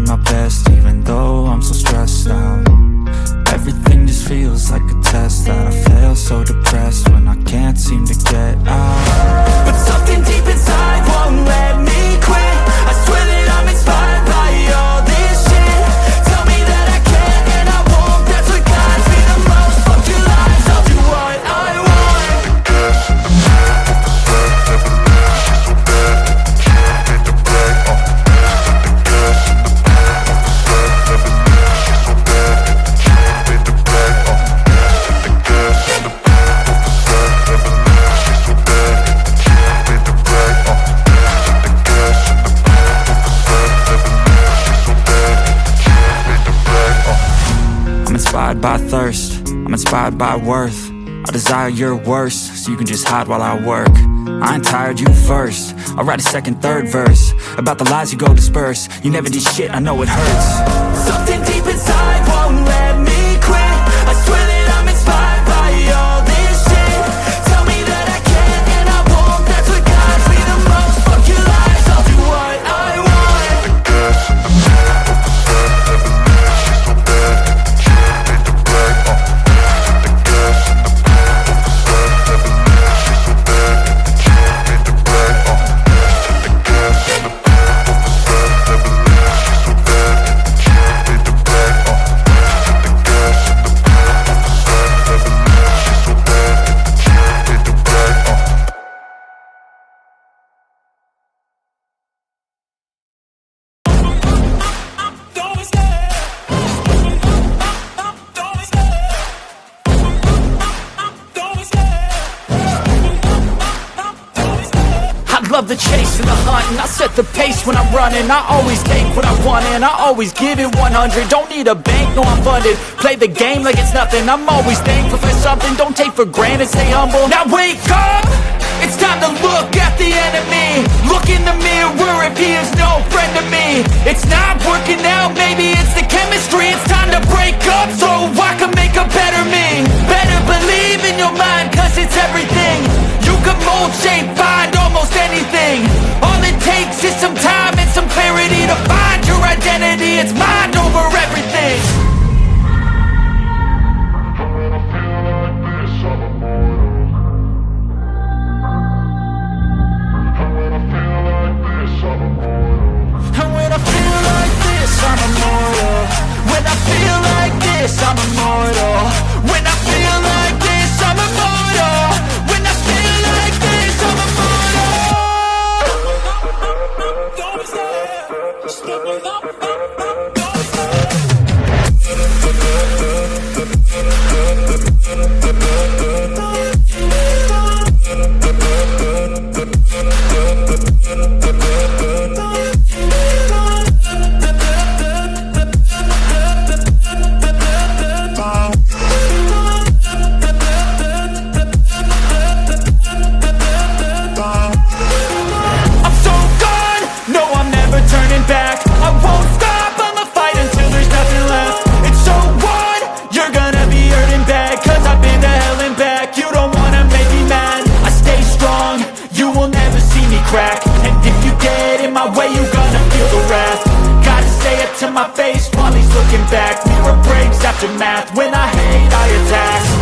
my best, even though I'm so stressed out. Everything just feels like a test that I fail, so depressed when I can't seem to get out. But something deep inside won't let me quit. I swear that I'm inspired by all this shit. Tell me that I can and I won't, that's what guides me the most. Fuck your lies, I'll do what I want. Inspired by thirst, I'm inspired by worth. I desire your worst, so you can just hide while I work. I ain't tired, you first. I'll write a second, third verse about the lies you go disperse. You never did shit, I know it hurts. Something deep inside won't let me quit. I swear that I'm inspired by all this shit. Tell me that I can and I won't, that's what guides me the most. Fuck your lies, I'll do what I want. Love the chase and the hunt, and I set the pace when I'm running. I always take what I want and I always give it 100. Don't need a bank, no I'm funded. Play the game like it's nothing. I'm always thankful for something. Don't take for granted, stay humble. Now wake up, it's time to look at the enemy. Look in the mirror if he is no friend to me. It's not working out, maybe it's the chemistry. It's time to break up so I can make a better me. Better believe in your mind, cause it's everything. You can mold, shape, find almost anything. All it takes is some time and some clarity to find your identity. It's mind over everything. When I feel like this, I'm immortal. And when I feel like this, I'm immortal. And when I feel like this, I'm immortal. When I feel like this, I'm immortal. When I feel like this, I'm immortal. When I feel like this, I'm immortal. Crack. And if you get in my way, you gonna feel the wrath. Gotta say it to my face while he's looking back. Mirror breaks after math. When I hate, I attack.